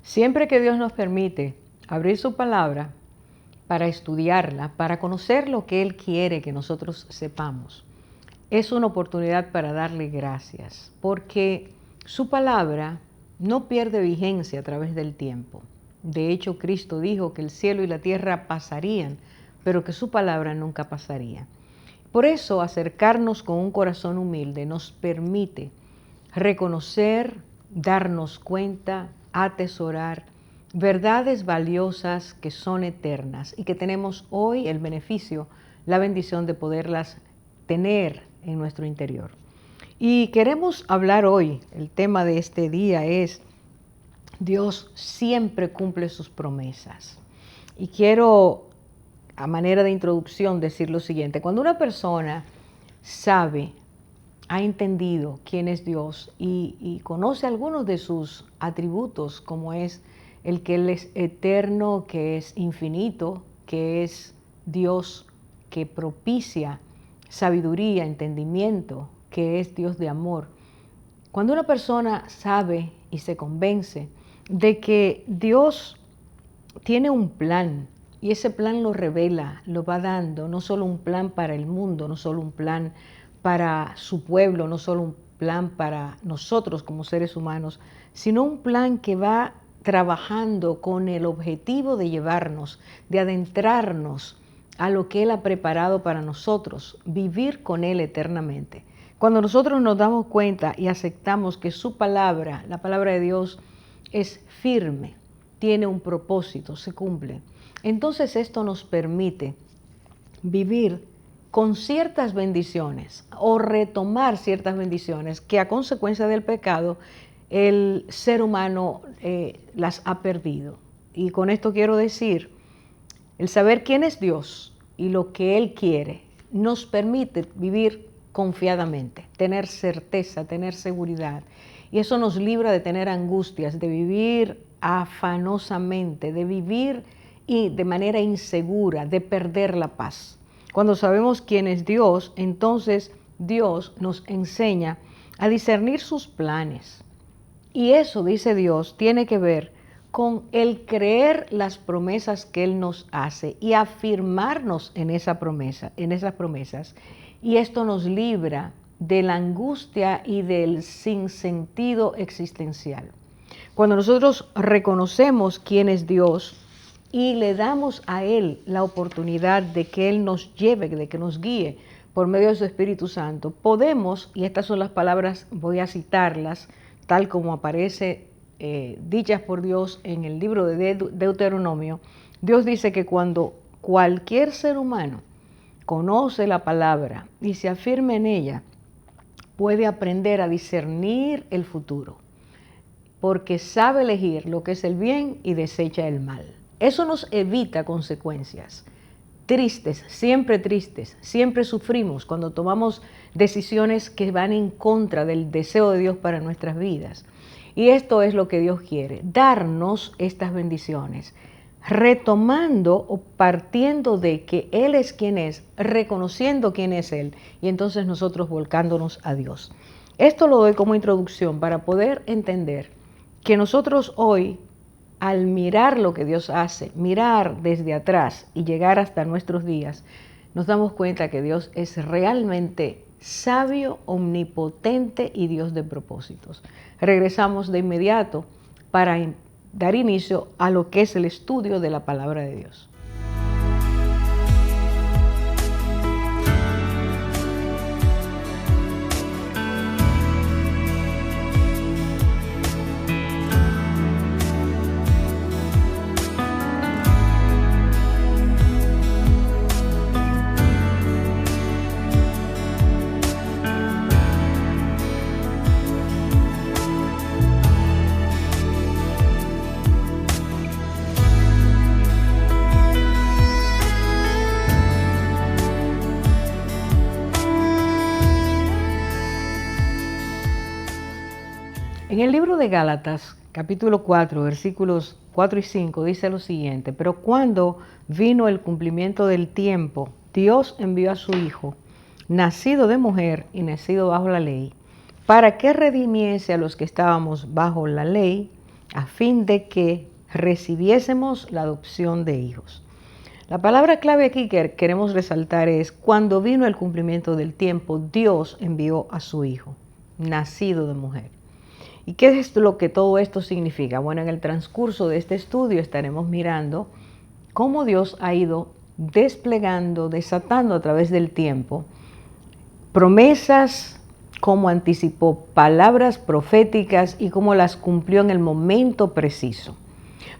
Siempre que Dios nos permite abrir su palabra para estudiarla, para conocer lo que Él quiere que nosotros sepamos, es una oportunidad para darle gracias, porque su palabra no pierde vigencia a través del tiempo. De hecho, Cristo dijo que el cielo y la tierra pasarían, pero que su palabra nunca pasaría. Por eso, acercarnos con un corazón humilde nos permite reconocer, darnos cuenta, atesorar verdades valiosas que son eternas y que tenemos hoy el beneficio, la bendición de poderlas tener en nuestro interior. Y queremos hablar hoy, el tema de este día es: Dios siempre cumple sus promesas. Y quiero, a manera de introducción, decir lo siguiente: cuando una persona sabe, ha entendido quién es Dios y conoce algunos de sus atributos, como es el que Él es eterno, que es infinito, que es Dios que propicia sabiduría, entendimiento, que es Dios de amor. Cuando una persona sabe y se convence de que Dios tiene un plan, y ese plan lo revela, lo va dando, no solo un plan para el mundo, no solo un plan para su pueblo, no solo un plan para nosotros como seres humanos, sino un plan que va trabajando con el objetivo de llevarnos, de adentrarnos a lo que Él ha preparado para nosotros, vivir con Él eternamente. Cuando nosotros nos damos cuenta y aceptamos que su palabra, la palabra de Dios, es firme, tiene un propósito, se cumple, entonces esto nos permite vivir con ciertas bendiciones o retomar ciertas bendiciones que a consecuencia del pecado el ser humano las ha perdido. Y con esto quiero decir, el saber quién es Dios y lo que Él quiere nos permite vivir confiadamente, tener certeza, tener seguridad. Y eso nos libra de tener angustias, de vivir afanosamente, de vivir y de manera insegura, de perder la paz. Cuando sabemos quién es Dios, entonces Dios nos enseña a discernir sus planes. Y eso, dice Dios, tiene que ver con el creer las promesas que Él nos hace y afirmarnos en esa promesa, en esas promesas. Y esto nos libra de la angustia y del sinsentido existencial. Cuando nosotros reconocemos quién es Dios y le damos a Él la oportunidad de que Él nos lleve, de que nos guíe por medio de su Espíritu Santo, podemos, y estas son las palabras, voy a citarlas, tal como aparece dichas por Dios en el libro de Deuteronomio. Dios dice que cuando cualquier ser humano conoce la palabra y se afirma en ella, puede aprender a discernir el futuro, porque sabe elegir lo que es el bien y desecha el mal. Eso nos evita consecuencias tristes, siempre sufrimos cuando tomamos decisiones que van en contra del deseo de Dios para nuestras vidas. Y esto es lo que Dios quiere, darnos estas bendiciones, retomando o partiendo de que Él es quien es, reconociendo quién es Él, y entonces nosotros volcándonos a Dios. Esto lo doy como introducción para poder entender que nosotros hoy, al mirar lo que Dios hace, mirar desde atrás y llegar hasta nuestros días, nos damos cuenta que Dios es realmente sabio, omnipotente y Dios de propósitos. Regresamos de inmediato para dar inicio a lo que es el estudio de la palabra de Dios. En el libro de Gálatas, capítulo 4, versículos 4 y 5, dice lo siguiente: pero cuando vino el cumplimiento del tiempo, Dios envió a su Hijo, nacido de mujer y nacido bajo la ley, para que redimiese a los que estábamos bajo la ley, a fin de que recibiésemos la adopción de hijos. La palabra clave aquí que queremos resaltar es: cuando vino el cumplimiento del tiempo, Dios envió a su Hijo, nacido de mujer. ¿Y qué es lo que todo esto significa? Bueno, en el transcurso de este estudio estaremos mirando cómo Dios ha ido desplegando, desatando a través del tiempo promesas, cómo anticipó palabras proféticas y cómo las cumplió en el momento preciso.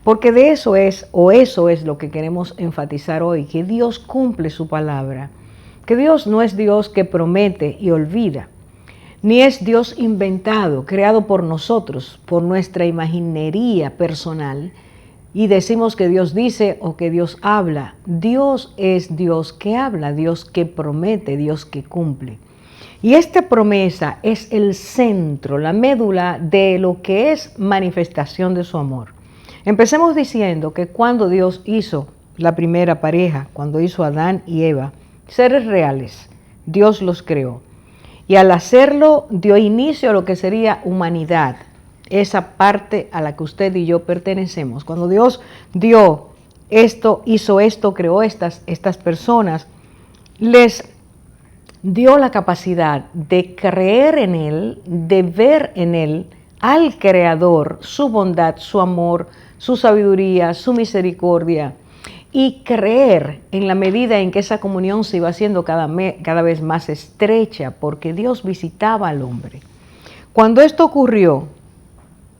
Porque de eso es, o eso es lo que queremos enfatizar hoy, que Dios cumple su palabra. Que Dios no es Dios que promete y olvida, ni es Dios inventado, creado por nosotros, por nuestra imaginería personal, y decimos que Dios dice o que Dios habla. Dios es Dios que habla, Dios que promete, Dios que cumple. Y esta promesa es el centro, la médula de lo que es manifestación de su amor. Empecemos diciendo que cuando Dios hizo la primera pareja, cuando hizo a Adán y Eva, seres reales, Dios los creó. Y al hacerlo dio inicio a lo que sería humanidad, esa parte a la que usted y yo pertenecemos. Cuando Dios dio esto, hizo esto, creó estas personas, les dio la capacidad de creer en Él, de ver en Él al Creador, su bondad, su amor, su sabiduría, su misericordia, y creer en la medida en que esa comunión se iba haciendo cada vez más estrecha, porque Dios visitaba al hombre. Cuando esto ocurrió,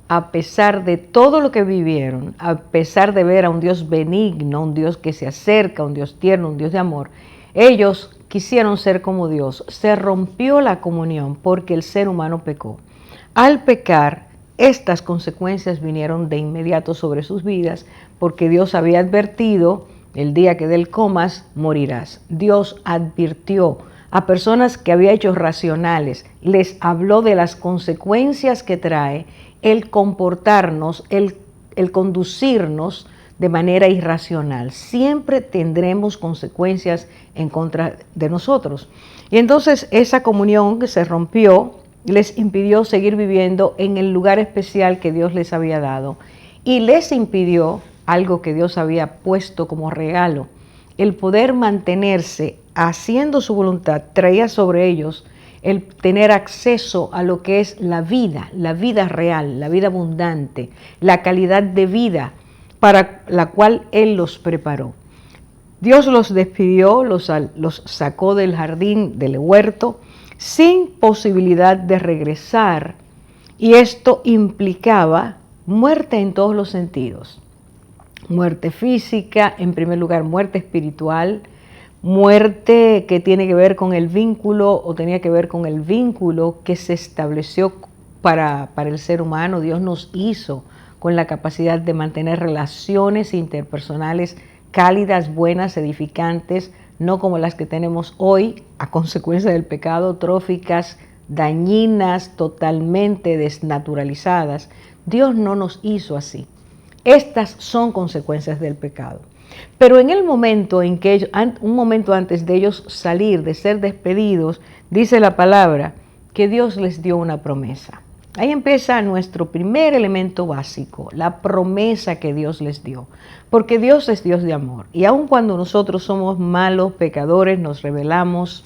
a pesar de todo lo que vivieron, a pesar de ver a un Dios benigno, un Dios que se acerca, un Dios tierno, un Dios de amor, ellos quisieron ser como Dios. Se rompió la comunión porque el ser humano pecó. Al pecar, estas consecuencias vinieron de inmediato sobre sus vidas, porque Dios había advertido: el día que del comas, morirás. Dios advirtió a personas que había hecho racionales, les habló de las consecuencias que trae el comportarnos, el conducirnos de manera irracional. Siempre tendremos consecuencias en contra de nosotros. Y entonces esa comunión que se rompió les impidió seguir viviendo en el lugar especial que Dios les había dado, y les impidió algo que Dios había puesto como regalo: el poder mantenerse haciendo su voluntad. Traía sobre ellos el tener acceso a lo que es la vida real, la vida abundante, la calidad de vida para la cual Él los preparó. Dios los despidió, los sacó del jardín, del huerto, sin posibilidad de regresar, y esto implicaba muerte en todos los sentidos. Muerte física, en primer lugar, muerte espiritual, muerte que tiene que ver con el vínculo, o tenía que ver con el vínculo que se estableció para el ser humano. Dios nos hizo con la capacidad de mantener relaciones interpersonales cálidas, buenas, edificantes, no como las que tenemos hoy a consecuencia del pecado, tróficas, dañinas, totalmente desnaturalizadas. Dios no nos hizo así. Estas son consecuencias del pecado. Pero en el momento en que ellos, un momento antes de ellos salir, de ser despedidos, dice la palabra que Dios les dio una promesa. Ahí empieza nuestro primer elemento básico, la promesa que Dios les dio. Porque Dios es Dios de amor. Y aun cuando nosotros somos malos, pecadores, nos rebelamos,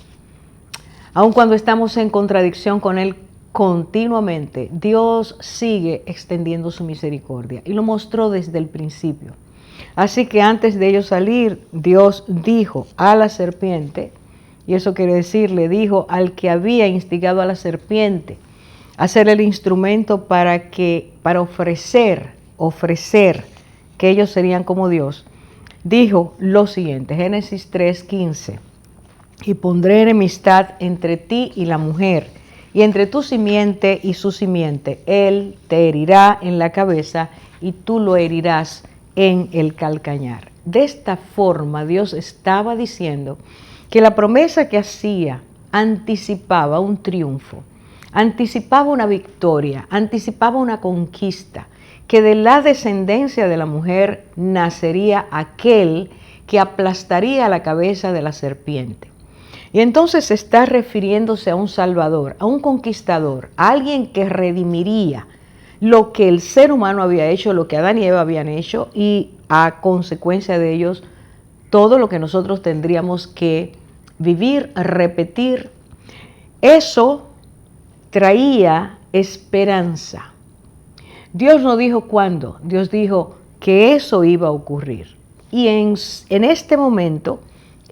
aun cuando estamos en contradicción con Él continuamente, Dios sigue extendiendo su misericordia. Y lo mostró desde el principio. Así que antes de ellos salir, Dios dijo a la serpiente, y eso quiere decir, le dijo al que había instigado a la serpiente a ser el instrumento para ofrecer que ellos serían como Dios, dijo lo siguiente, Génesis 3:15, y pondré enemistad entre ti y la mujer, y entre tu simiente y su simiente. Él te herirá en la cabeza y tú lo herirás en el calcañar. De esta forma Dios estaba diciendo que la promesa que hacía anticipaba un triunfo, anticipaba una victoria, anticipaba una conquista, que de la descendencia de la mujer nacería aquel que aplastaría la cabeza de la serpiente. Y entonces está refiriéndose a un salvador, a un conquistador, a alguien que redimiría, lo que el ser humano había hecho, lo que Adán y Eva habían hecho, y a consecuencia de ellos, todo lo que nosotros tendríamos que vivir, repetir. Eso traía esperanza. Dios no dijo cuándo, Dios dijo que eso iba a ocurrir. Y en este momento,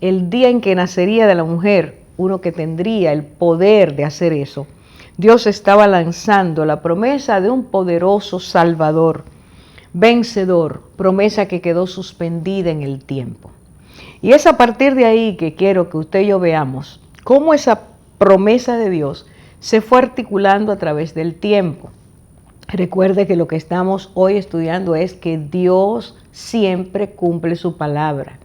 el día en que nacería de la mujer, uno que tendría el poder de hacer eso, Dios estaba lanzando la promesa de un poderoso Salvador, vencedor, promesa que quedó suspendida en el tiempo. Y es a partir de ahí que quiero que usted y yo veamos cómo esa promesa de Dios se fue articulando a través del tiempo. Recuerde que lo que estamos hoy estudiando es que Dios siempre cumple su palabra.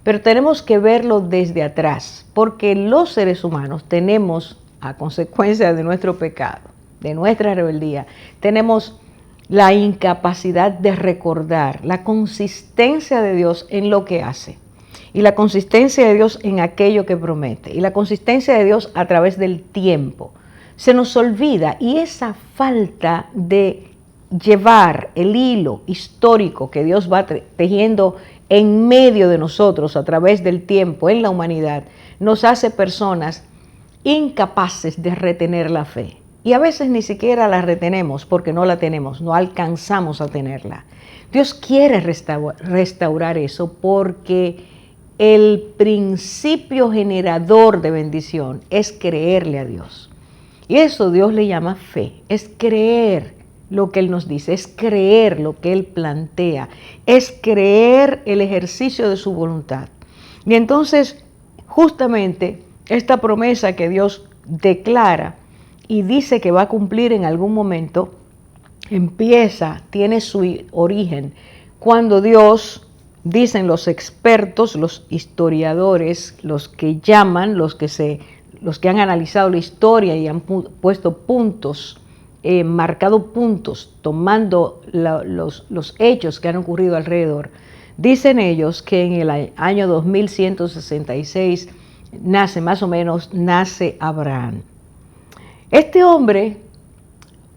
Pero tenemos que verlo desde atrás, porque los seres humanos tenemos, a consecuencia de nuestro pecado, de nuestra rebeldía, tenemos la incapacidad de recordar la consistencia de Dios en lo que hace, y la consistencia de Dios en aquello que promete, y la consistencia de Dios a través del tiempo. Se nos olvida, y esa falta de llevar el hilo histórico que Dios va tejiendo en medio de nosotros a través del tiempo en la humanidad, nos hace personas incapaces de retener la fe. Y a veces ni siquiera la retenemos porque no la tenemos, no alcanzamos a tenerla. Dios quiere restaurar eso porque el principio generador de bendición es creerle a Dios. Y eso Dios le llama fe, es creer lo que Él nos dice, es creer lo que Él plantea, es creer el ejercicio de su voluntad. Y entonces, justamente, esta promesa que Dios declara y dice que va a cumplir en algún momento, tiene su origen cuando Dios, dicen los expertos, los historiadores, los que llaman, los que han analizado la historia y han puesto puntos, marcado puntos, tomando los hechos que han ocurrido alrededor, dicen ellos que en el año 2166 nace Abraham. Este hombre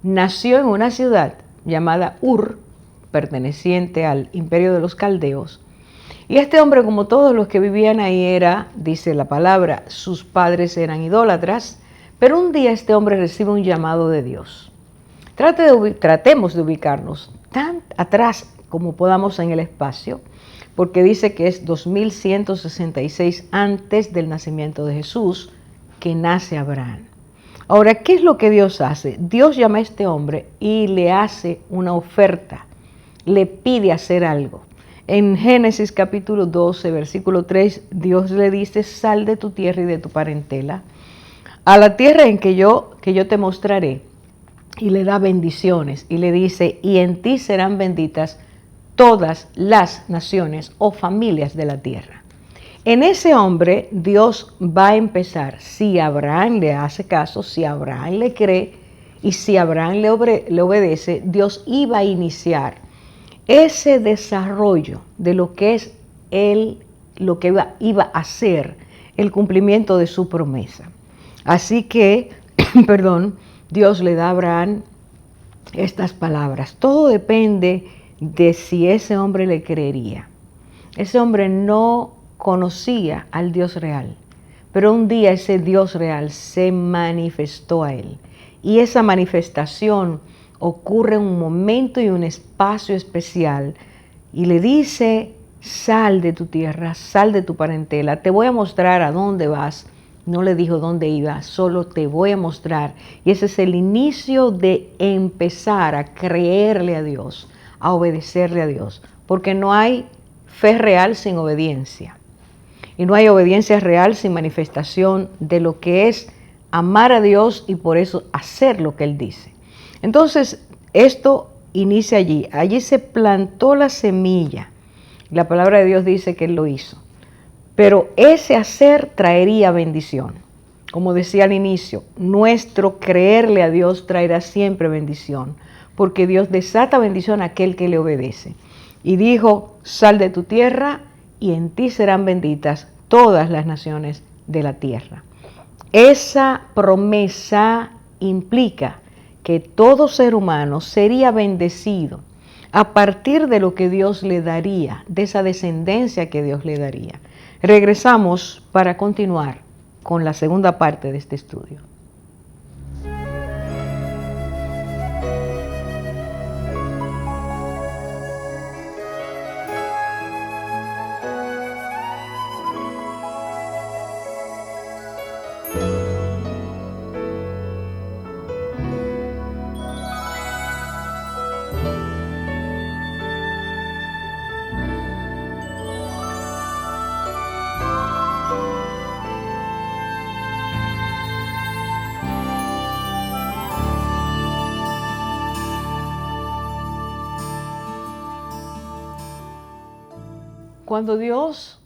nació en una ciudad llamada Ur, perteneciente al imperio de los caldeos, y este hombre, como todos los que vivían ahí, dice la palabra, sus padres eran idólatras, pero un día este hombre recibe un llamado de Dios. Tratemos de ubicarnos tan atrás como podamos en el espacio, porque dice que es 2166 antes del nacimiento de Jesús que nace Abraham. Ahora, ¿qué es lo que Dios hace? Dios llama a este hombre y le hace una oferta, le pide hacer algo. En Génesis capítulo 12, versículo 3, Dios le dice, sal de tu tierra y de tu parentela a la tierra en que yo te mostraré, y le da bendiciones, y le dice, y en ti serán benditas todas las naciones o familias de la tierra. En ese hombre Dios va a empezar, si Abraham le hace caso, si Abraham le cree, y si Abraham le obedece, Dios iba a iniciar ese desarrollo de lo que es lo que iba a ser el cumplimiento de su promesa. Así que, Dios le da a Abraham estas palabras. Todo depende de si ese hombre le creería. Ese hombre no conocía al Dios real, pero un día ese Dios real se manifestó a él. Y esa manifestación ocurre en un momento y un espacio especial, y le dice, sal de tu tierra, sal de tu parentela, te voy a mostrar a dónde vas. No le dijo dónde iba, solo te voy a mostrar. Y ese es el inicio de empezar a creerle a Dios, a obedecerle a Dios, porque no hay fe real sin obediencia, y no hay obediencia real sin manifestación de lo que es amar a Dios y por eso hacer lo que Él dice. Entonces, esto inicia allí. Allí se plantó la semilla. La palabra de Dios dice que Él lo hizo. Pero ese hacer traería bendición. Como decía al inicio, nuestro creerle a Dios traerá siempre bendición, porque Dios desata bendición a aquel que le obedece. Y dijo, sal de tu tierra y en ti serán benditas todas las naciones de la tierra. Esa promesa implica que todo ser humano sería bendecido a partir de lo que Dios le daría, de esa descendencia que Dios le daría. Regresamos para continuar con la segunda parte de este estudio. Cuando Dios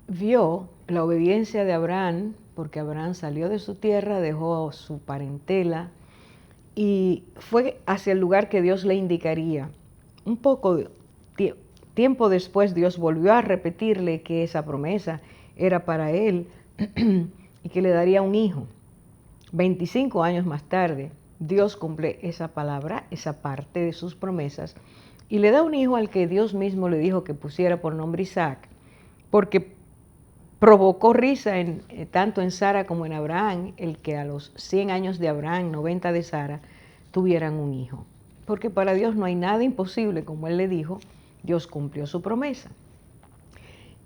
vio la obediencia de Abraham, porque Abraham salió de su tierra, dejó su parentela y fue hacia el lugar que Dios le indicaría. Un poco tiempo después Dios volvió a repetirle que esa promesa era para él y que le daría un hijo. 25 años más tarde, Dios cumple esa palabra, esa parte de sus promesas, y le da un hijo al que Dios mismo le dijo que pusiera por nombre Isaac, porque provocó risa tanto en Sara como en Abraham, el que a los 100 años de Abraham, 90 de Sara, tuvieran un hijo. Porque para Dios no hay nada imposible, como Él le dijo, Dios cumplió su promesa.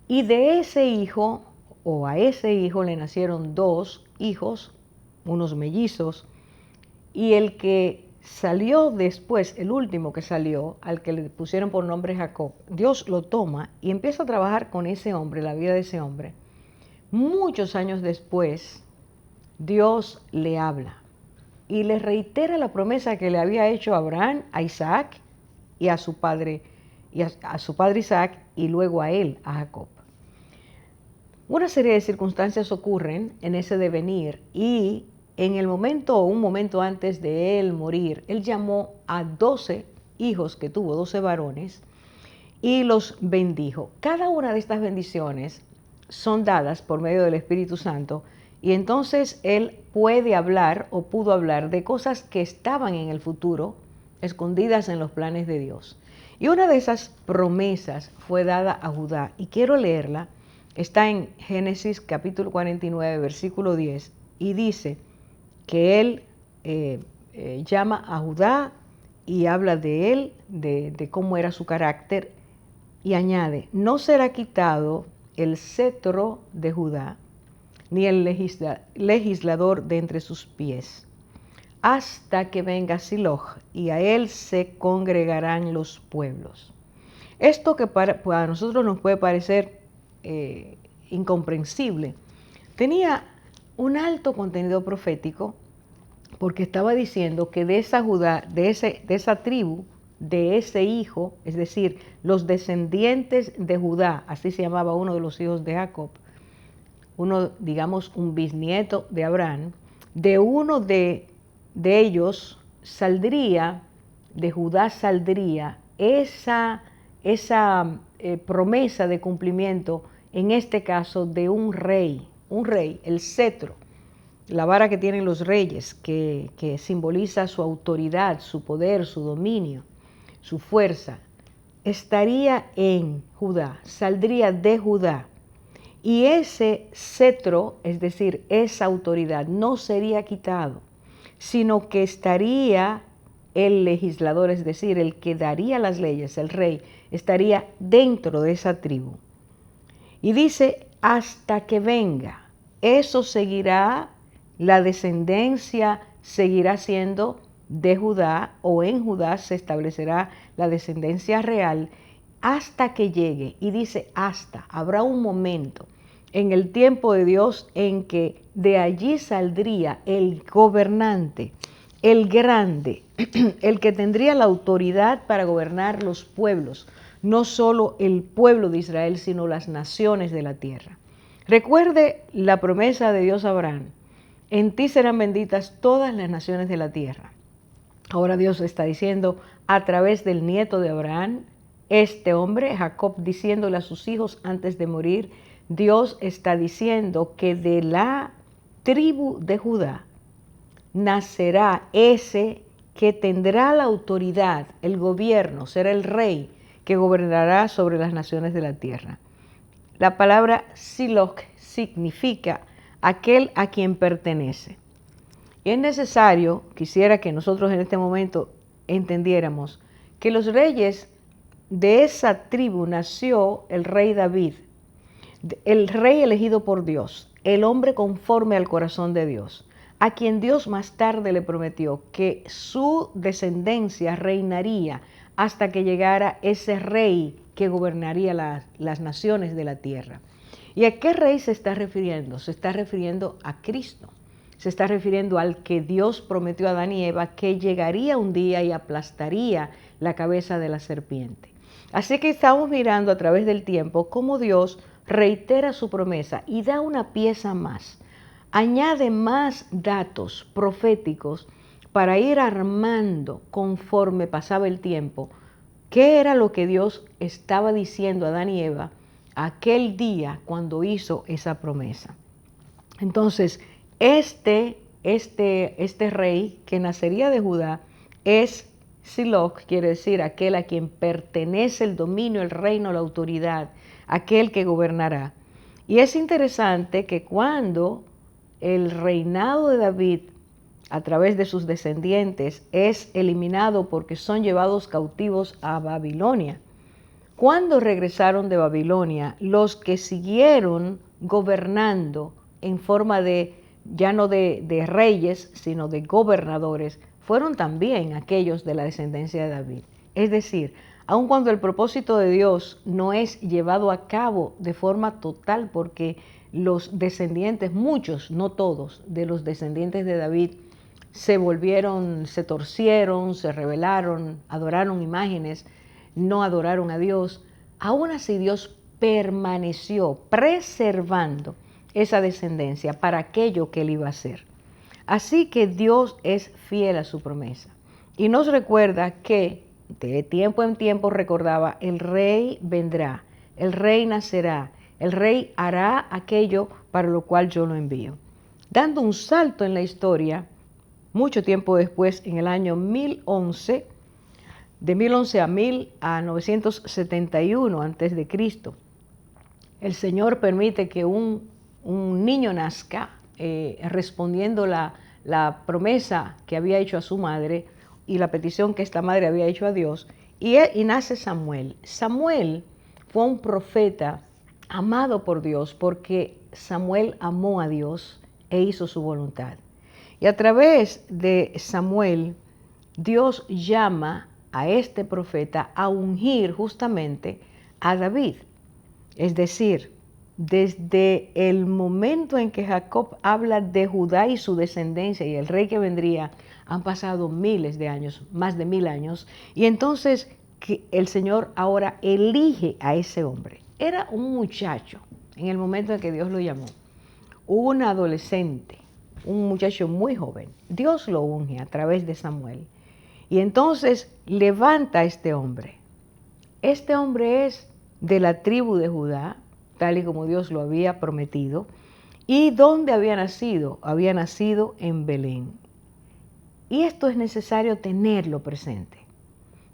Y de ese hijo, o a ese hijo, le nacieron 2 hijos, unos mellizos, y el que salió después, el último que salió, al que le pusieron por nombre Jacob, Dios lo toma y empieza a trabajar con ese hombre, la vida de ese hombre. Muchos años después, Dios le habla y le reitera la promesa que le había hecho a Abraham, a Isaac y a su padre Isaac, y luego a él, a Jacob. Una serie de circunstancias ocurren en ese devenir y en el momento o un momento antes de él morir, él llamó a 12 hijos que tuvo, 12 varones, y los bendijo. Cada una de estas bendiciones son dadas por medio del Espíritu Santo y entonces él puede hablar o pudo hablar de cosas que estaban en el futuro, escondidas en los planes de Dios. Y una de esas promesas fue dada a Judá, y quiero leerla. Está en Génesis capítulo 49, versículo 10, y dice que él llama a Judá y habla de él, de cómo era su carácter, y añade: no será quitado el cetro de Judá, ni el legislador de entre sus pies, hasta que venga Siloch, y a él se congregarán los pueblos. Esto que para nosotros nos puede parecer incomprensible, tenía un alto contenido profético, porque estaba diciendo que de esa Judá, de esa tribu, de ese hijo, es decir, los descendientes de Judá, así se llamaba uno de los hijos de Jacob, uno, digamos, un bisnieto de Abraham, de uno de ellos saldría, de Judá saldría esa promesa de cumplimiento, en este caso de un rey, el cetro, la vara que tienen los reyes, que simboliza su autoridad, su poder, su dominio, su fuerza, estaría en Judá, saldría de Judá. Y ese cetro, es decir, esa autoridad, no sería quitado, sino que estaría el legislador, es decir, el que daría las leyes, el rey, estaría dentro de esa tribu. Y dice: hasta que venga, eso seguirá, la descendencia seguirá siendo de Judá, o en Judá se establecerá la descendencia real, hasta que llegue. Y dice hasta, habrá un momento en el tiempo de Dios en que de allí saldría el gobernante, el grande, el que tendría la autoridad para gobernar los pueblos, no solo el pueblo de Israel, sino las naciones de la tierra. Recuerde la promesa de Dios a Abraham: en ti serán benditas todas las naciones de la tierra. Ahora Dios está diciendo a través del nieto de Abraham, este hombre, Jacob, diciéndole a sus hijos antes de morir, Dios está diciendo que de la tribu de Judá nacerá ese que tendrá la autoridad, el gobierno, será el rey que gobernará sobre las naciones de la tierra. La palabra Siloc significa aquel a quien pertenece. Y es necesario, quisiera que nosotros en este momento entendiéramos, que los reyes de esa tribu nació el rey David, el rey elegido por Dios, el hombre conforme al corazón de Dios, a quien Dios más tarde le prometió que su descendencia reinaría hasta que llegara ese rey que gobernaría las naciones de la tierra. ¿Y a qué rey se está refiriendo? Se está refiriendo a Cristo. Se está refiriendo al que Dios prometió a Adán y Eva que llegaría un día y aplastaría la cabeza de la serpiente. Así que estamos mirando a través del tiempo cómo Dios reitera su promesa y da una pieza más. Añade más datos proféticos para ir armando conforme pasaba el tiempo qué era lo que Dios estaba diciendo a Adán y Eva aquel día cuando hizo esa promesa. Entonces, este rey que nacería de Judá es Siloc, quiere decir aquel a quien pertenece el dominio, el reino, la autoridad, aquel que gobernará. Y es interesante que cuando el reinado de David, a través de sus descendientes, es eliminado porque son llevados cautivos a Babilonia, cuando regresaron de Babilonia, los que siguieron gobernando en forma de, ya no de reyes, sino de gobernadores, fueron también aquellos de la descendencia de David. Es decir, aun cuando el propósito de Dios no es llevado a cabo de forma total, porque los descendientes, muchos, no todos, de los descendientes de David se torcieron, se rebelaron, adoraron imágenes, no adoraron a Dios, aún así Dios permaneció preservando esa descendencia para aquello que él iba a hacer. Así que Dios es fiel a su promesa y nos recuerda que de tiempo en tiempo recordaba, el rey vendrá, el rey nacerá, el rey hará aquello para lo cual yo lo envío. Dando un salto en la historia, mucho tiempo después, en el año 1011, de 1011 a 971 antes de Cristo, el Señor permite que un niño nazca, respondiendo la promesa que había hecho a su madre y la petición que esta madre había hecho a Dios, y nace Samuel. Samuel fue un profeta amado por Dios porque Samuel amó a Dios e hizo su voluntad. Y a través de Samuel, Dios llama a este profeta a ungir justamente a David. Es decir, desde el momento en que Jacob habla de Judá y su descendencia y el rey que vendría, han pasado miles de años, más de 1000 años, y entonces que el Señor ahora elige a ese hombre. Era un muchacho en el momento en que Dios lo llamó, un adolescente, un muchacho muy joven. Dios lo unge a través de Samuel. Y entonces levanta a este hombre. Este hombre es de la tribu de Judá, tal y como Dios lo había prometido. ¿Y dónde había nacido? Había nacido en Belén. Y esto es necesario tenerlo presente.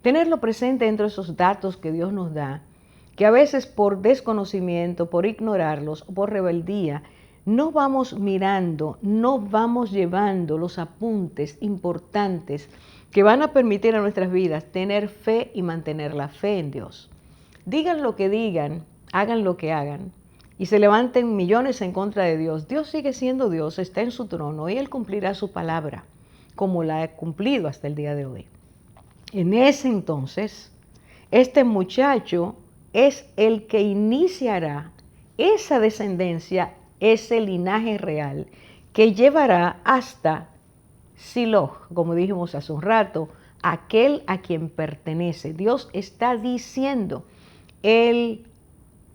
Tenerlo presente dentro de esos datos que Dios nos da, que a veces por desconocimiento, por ignorarlos o por rebeldía, no vamos mirando, no vamos llevando los apuntes importantes que van a permitir a nuestras vidas tener fe y mantener la fe en Dios. Digan lo que digan, hagan lo que hagan, y se levanten millones en contra de Dios. Dios sigue siendo Dios, está en su trono y Él cumplirá su palabra, como la ha cumplido hasta el día de hoy. En ese entonces, este muchacho es el que iniciará esa descendencia, ese linaje real, que llevará hasta Siloc, como dijimos hace un rato, aquel a quien pertenece. Dios está diciendo, el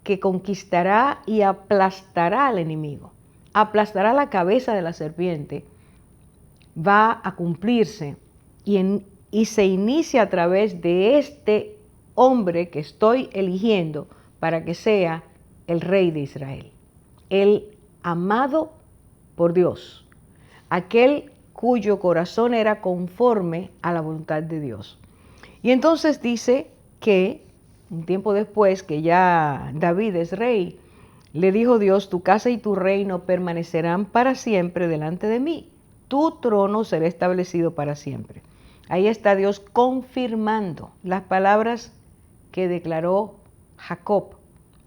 que conquistará y aplastará al enemigo, aplastará la cabeza de la serpiente, va a cumplirse y se inicia a través de este hombre que estoy eligiendo para que sea el rey de Israel, el amado por Dios, aquel cuyo corazón era conforme a la voluntad de Dios. Y entonces dice que un tiempo después, que ya David es rey, le dijo Dios: tu casa y tu reino permanecerán para siempre delante de mí. Tu trono será establecido para siempre. Ahí está Dios confirmando las palabras que declaró Jacob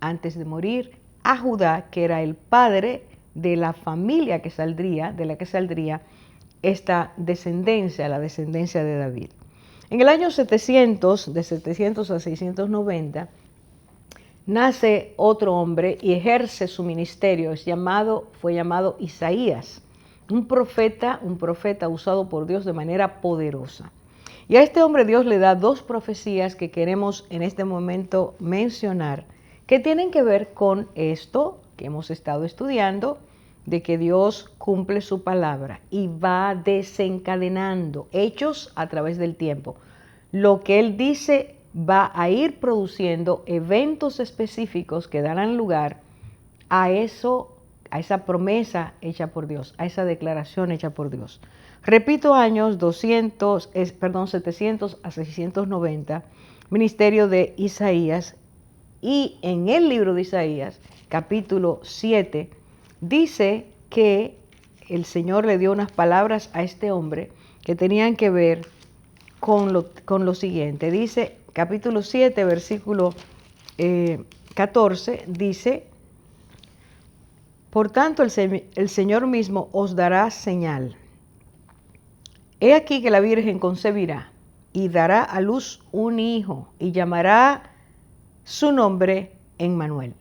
antes de morir a Judá, que era el padre de la familia que saldría, de la que saldría esta descendencia, la descendencia de David. En el año 700, de 700 a 690, nace otro hombre y ejerce su ministerio. Fue llamado Isaías, un profeta usado por Dios de manera poderosa. Y a este hombre Dios le da dos profecías que queremos en este momento mencionar, que tienen que ver con esto que hemos estado estudiando, de que Dios cumple su palabra y va desencadenando hechos a través del tiempo. Lo que Él dice va a ir produciendo eventos específicos que darán lugar a eso, a esa promesa hecha por Dios, a esa declaración hecha por Dios. Repito, años 700 a 690, ministerio de Isaías, y en el libro de Isaías, capítulo 7, dice que el Señor le dio unas palabras a este hombre que tenían que ver con lo siguiente. Dice, capítulo 7, versículo 14, dice: por tanto, el Señor mismo os dará señal. He aquí que la Virgen concebirá y dará a luz un hijo y llamará su nombre Emmanuel.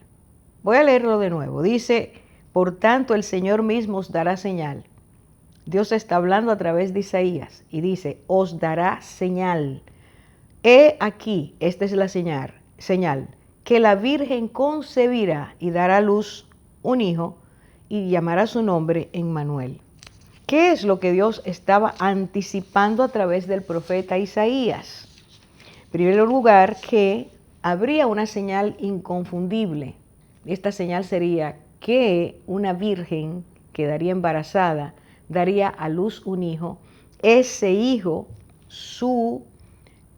Voy a leerlo de nuevo. Dice: por tanto, el Señor mismo os dará señal. Dios está hablando a través de Isaías y dice: os dará señal. He aquí, esta es la señal, que la Virgen concebirá y dará a luz un hijo y llamará su nombre Emmanuel. ¿Qué es lo que Dios estaba anticipando a través del profeta Isaías? En primer lugar, que habría una señal inconfundible. Esta señal sería que una virgen quedaría embarazada, daría a luz un hijo. Ese hijo, su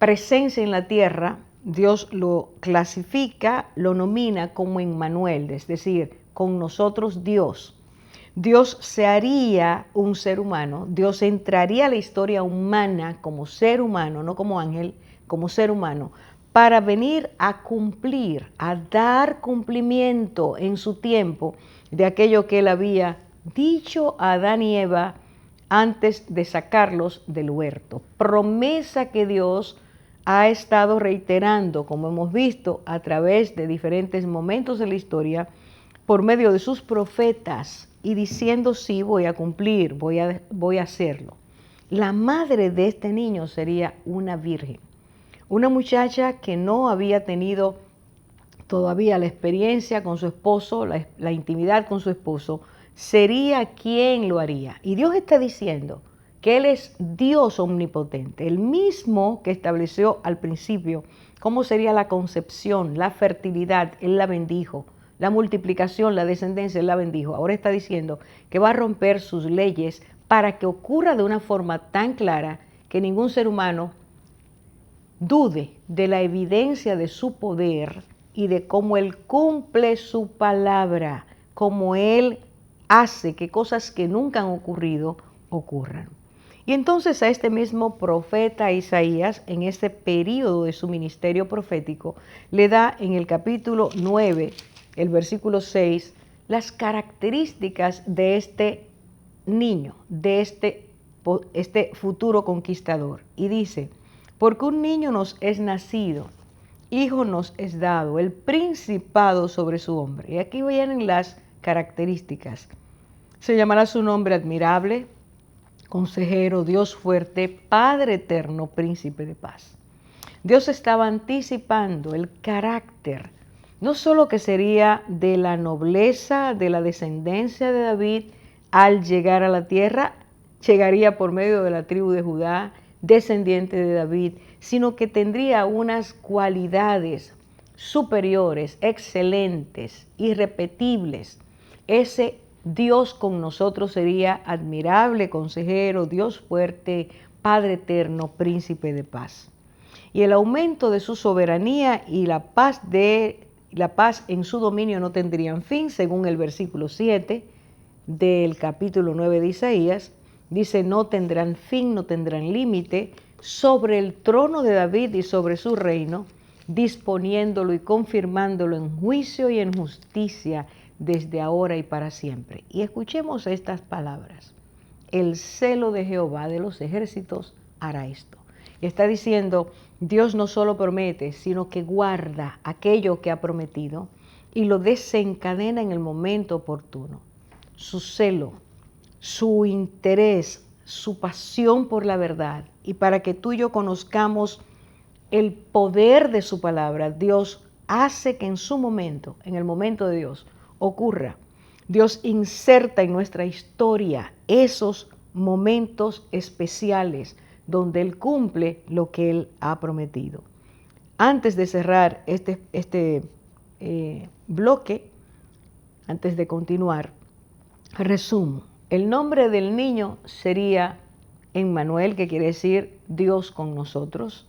presencia en la tierra, Dios lo clasifica, lo nomina como Emmanuel, es decir, con nosotros Dios. Dios se haría un ser humano, Dios entraría a la historia humana como ser humano, no como ángel, como ser humano, para venir a cumplir, a dar cumplimiento en su tiempo de aquello que Él había dicho a Adán y Eva antes de sacarlos del huerto. Promesa que Dios ha estado reiterando, como hemos visto, a través de diferentes momentos de la historia, por medio de sus profetas, y diciendo: sí, voy a cumplir, voy a hacerlo. La madre de este niño sería una virgen, una muchacha que no había tenido todavía la experiencia con su esposo, la intimidad con su esposo, sería quien lo haría. Y Dios está diciendo que Él es Dios omnipotente, el mismo que estableció al principio cómo sería la concepción, la fertilidad, Él la bendijo. La multiplicación, la descendencia, Él la bendijo. Ahora está diciendo que va a romper sus leyes para que ocurra de una forma tan clara que ningún ser humano dude de la evidencia de su poder y de cómo Él cumple su palabra, cómo Él hace que cosas que nunca han ocurrido ocurran. Y entonces a este mismo profeta Isaías, en este periodo de su ministerio profético, le da en el capítulo 9, el versículo 6, las características de este niño, de este futuro conquistador. Y dice: porque un niño nos es nacido, hijo nos es dado, el principado sobre su hombro. Y aquí vienen las características. Se llamará su nombre admirable, consejero, Dios fuerte, Padre eterno, príncipe de paz. Dios estaba anticipando el carácter, no solo que sería de la nobleza, de la descendencia de David, al llegar a la tierra, llegaría por medio de la tribu de Judá, descendiente de David, sino que tendría unas cualidades superiores, excelentes, irrepetibles. Ese Dios con nosotros sería admirable consejero, Dios fuerte, Padre eterno, príncipe de paz. Y el aumento de su soberanía y la paz en su dominio no tendrían fin, según el versículo 7 del capítulo 9 de Isaías. Dice, no tendrán fin, no tendrán límite sobre el trono de David y sobre su reino, disponiéndolo y confirmándolo en juicio y en justicia desde ahora y para siempre. Y escuchemos estas palabras. El celo de Jehová de los ejércitos hará esto. Y está diciendo, Dios no solo promete, sino que guarda aquello que ha prometido y lo desencadena en el momento oportuno. Su celo, su interés, su pasión por la verdad y para que tú y yo conozcamos el poder de su palabra, Dios hace que en su momento, en el momento de Dios, ocurra. Dios inserta en nuestra historia esos momentos especiales donde Él cumple lo que Él ha prometido. Antes de cerrar este bloque, antes de continuar, resumo. El nombre del niño sería Emmanuel, que quiere decir Dios con nosotros.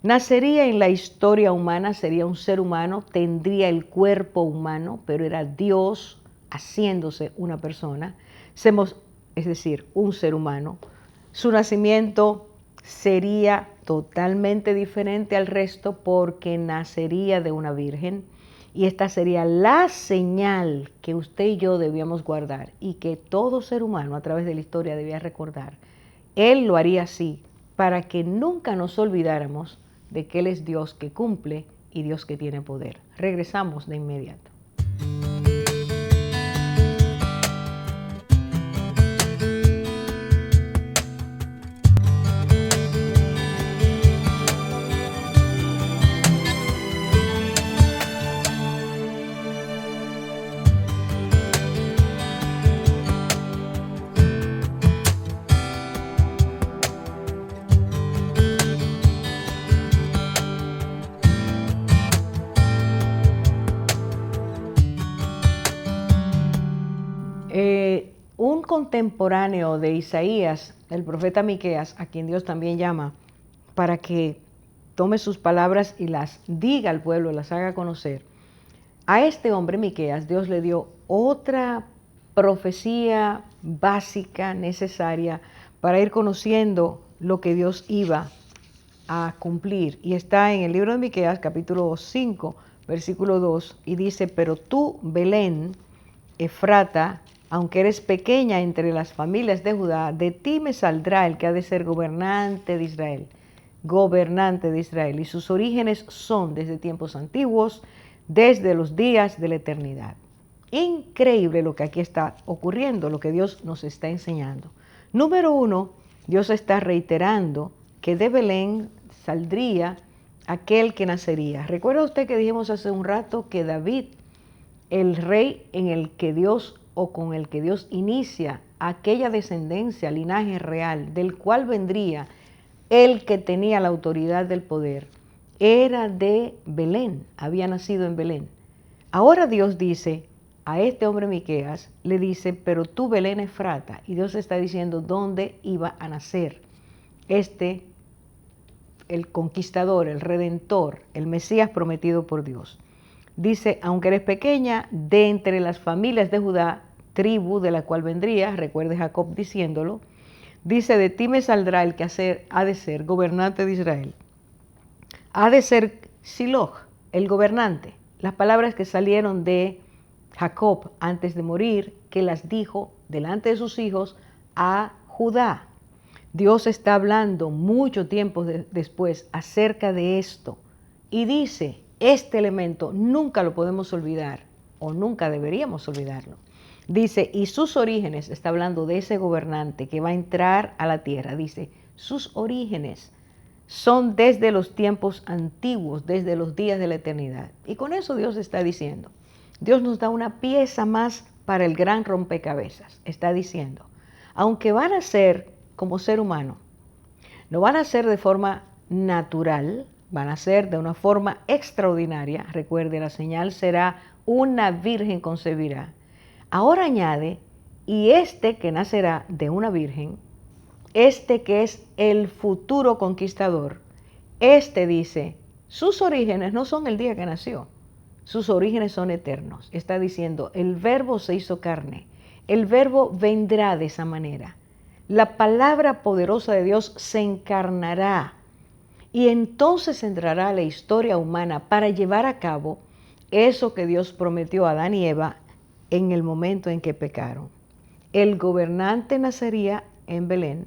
Nacería en la historia humana, sería un ser humano, tendría el cuerpo humano, pero era Dios haciéndose una persona, es decir, un ser humano. Su nacimiento sería totalmente diferente al resto porque nacería de una virgen y esta sería la señal que usted y yo debíamos guardar y que todo ser humano a través de la historia debía recordar. Él lo haría así para que nunca nos olvidáramos de que Él es Dios que cumple y Dios que tiene poder. Regresamos de inmediato. Un contemporáneo de Isaías, el profeta Miqueas, a quien Dios también llama para que tome sus palabras y las diga al pueblo, las haga conocer. A este hombre Miqueas, Dios le dio otra profecía básica, necesaria, para ir conociendo lo que Dios iba a cumplir. Y está en el libro de Miqueas, capítulo 5, versículo 2, y dice, pero tú, Belén, Efrata, aunque eres pequeña entre las familias de Judá, de ti me saldrá el que ha de ser gobernante de Israel, y sus orígenes son desde tiempos antiguos, desde los días de la eternidad. Increíble lo que aquí está ocurriendo, lo que Dios nos está enseñando. Número 1, Dios está reiterando que de Belén saldría aquel que nacería. ¿Recuerda usted que dijimos hace un rato que David, el rey en el que Dios o con el que Dios inicia aquella descendencia, linaje real, del cual vendría el que tenía la autoridad del poder, era de Belén, había nacido en Belén. Ahora Dios dice a este hombre Miqueas, le dice, pero tú Belén Efrata, y Dios está diciendo dónde iba a nacer el conquistador, el redentor, el Mesías prometido por Dios. Dice, aunque eres pequeña, de entre las familias de Judá, tribu de la cual vendría, recuerde Jacob diciéndolo, dice, de ti me saldrá el que ha de ser gobernante de Israel. Ha de ser Shiloh, el gobernante. Las palabras que salieron de Jacob antes de morir, que las dijo delante de sus hijos a Judá. Dios está hablando mucho tiempo después acerca de esto y dice, este elemento nunca lo podemos olvidar o nunca deberíamos olvidarlo. Dice, y sus orígenes, está hablando de ese gobernante que va a entrar a la tierra, dice, sus orígenes son desde los tiempos antiguos, desde los días de la eternidad. Y con eso Dios está diciendo, Dios nos da una pieza más para el gran rompecabezas. Está diciendo, aunque van a ser como ser humano, no van a ser de forma natural, van a ser de una forma extraordinaria. Recuerde, la señal será una virgen concebirá. Ahora añade y este que nacerá de una virgen, este que es el futuro conquistador, este dice, sus orígenes no son el día que nació, sus orígenes son eternos. Está diciendo, el verbo se hizo carne, el verbo vendrá de esa manera. La palabra poderosa de Dios se encarnará y entonces entrará a la historia humana para llevar a cabo eso que Dios prometió a Adán y Eva en el momento en que pecaron. El gobernante nacería en Belén,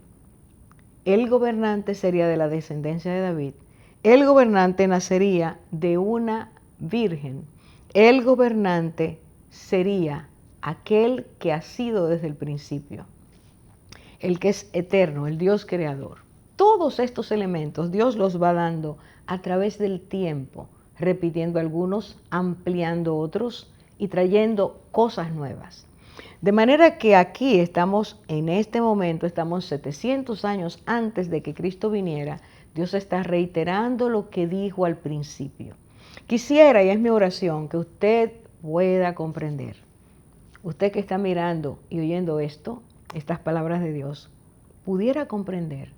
el gobernante sería de la descendencia de David, el gobernante nacería de una virgen, el gobernante sería aquel que ha sido desde el principio, el que es eterno, el Dios creador. Todos estos elementos Dios los va dando a través del tiempo, repitiendo algunos, ampliando otros y trayendo cosas nuevas. De manera que aquí estamos, en este momento, estamos 700 años antes de que Cristo viniera. Dios está reiterando lo que dijo al principio. Quisiera, y es mi oración, que usted pueda comprender. Usted que está mirando y oyendo esto, estas palabras de Dios, pudiera comprender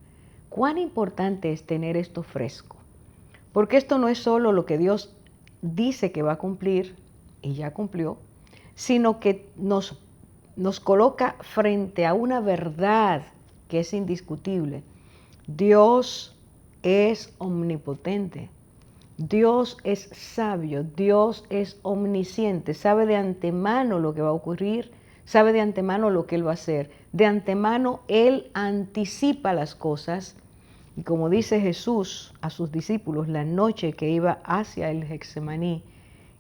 cuán importante es tener esto fresco. Porque esto no es solo lo que Dios dice que va a cumplir, y ya cumplió, sino que nos coloca frente a una verdad que es indiscutible. Dios es omnipotente, Dios es sabio, Dios es omnisciente, sabe de antemano lo que va a ocurrir, sabe de antemano lo que Él va a hacer. De antemano Él anticipa las cosas y como dice Jesús a sus discípulos la noche que iba hacia el Getsemaní,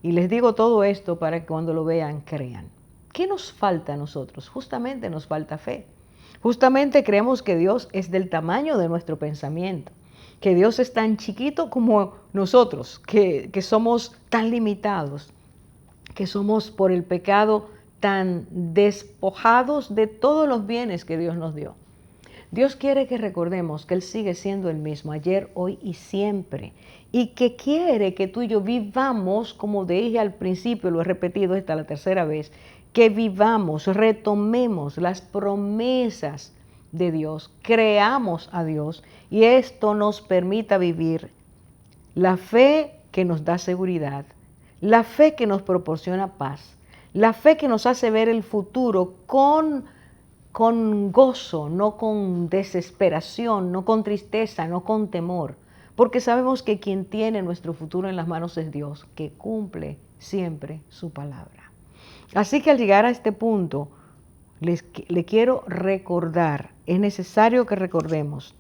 y les digo todo esto para que cuando lo vean crean. ¿Qué nos falta a nosotros? Justamente nos falta fe. Justamente creemos que Dios es del tamaño de nuestro pensamiento, que Dios es tan chiquito como nosotros, que somos tan limitados, que somos por el pecado tan despojados de todos los bienes que Dios nos dio. Dios quiere que recordemos que Él sigue siendo el mismo ayer, hoy y siempre, y que quiere que tú y yo vivamos, como dije al principio, lo he repetido esta la tercera vez, que vivamos, retomemos las promesas de Dios, creamos a Dios y esto nos permita vivir la fe que nos da seguridad, la fe que nos proporciona paz, la fe que nos hace ver el futuro con gozo, no con desesperación, no con tristeza, no con temor, porque sabemos que quien tiene nuestro futuro en las manos es Dios, que cumple siempre su palabra. Así que al llegar a este punto, le quiero recordar, es necesario que recordemos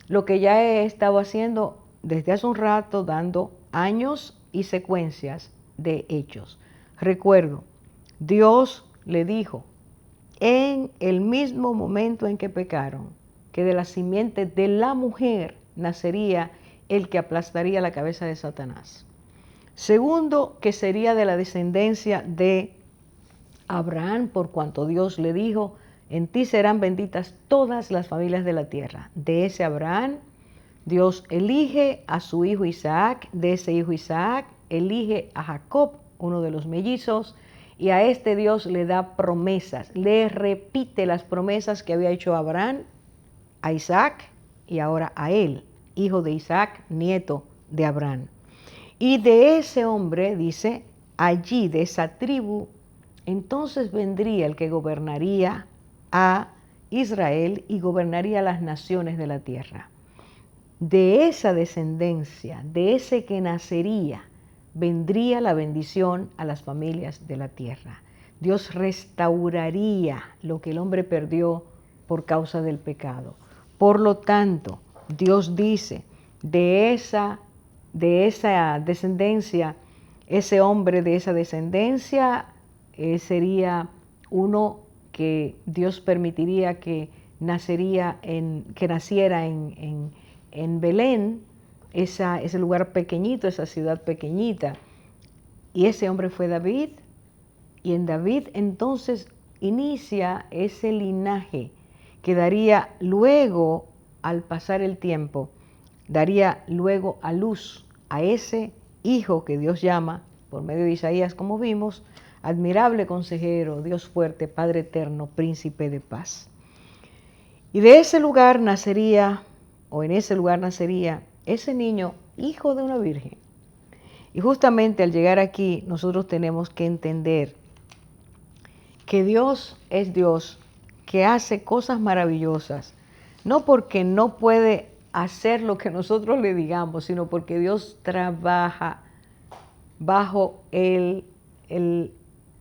lo que ya he estado haciendo desde hace un rato, dando años y secuencias de hechos. Recuerdo, Dios le dijo, en el mismo momento en que pecaron, que de la simiente de la mujer nacería el que aplastaría la cabeza de Satanás. Segundo, que sería de la descendencia de Abraham, por cuanto Dios le dijo, en ti serán benditas todas las familias de la tierra. De ese Abraham, Dios elige a su hijo Isaac, de ese hijo Isaac elige a Jacob, uno de los mellizos, y a este Dios le da promesas, le repite las promesas que había hecho a Abraham, a Isaac y ahora a él, hijo de Isaac, nieto de Abraham. Y de ese hombre, dice, allí, de esa tribu, entonces vendría el que gobernaría a Israel y gobernaría las naciones de la tierra. De esa descendencia, de ese que nacería, vendría la bendición a las familias de la tierra. Dios restauraría lo que el hombre perdió por causa del pecado. Por lo tanto, Dios dice, de esa descendencia, ese hombre de esa descendencia sería uno que Dios permitiría que naciera en Belén, ese lugar pequeñito, esa ciudad pequeñita. Y ese hombre fue David, y en David entonces inicia ese linaje que daría luego, al pasar el tiempo, daría luego a luz a ese hijo que Dios llama, por medio de Isaías como vimos, admirable consejero, Dios fuerte, Padre eterno, príncipe de paz. Y de ese lugar nacería, o en ese lugar nacería, ese niño, hijo de una virgen. Y justamente al llegar aquí, nosotros tenemos que entender que Dios es Dios, que hace cosas maravillosas, no porque no puede hacer lo que nosotros le digamos, sino porque Dios trabaja bajo el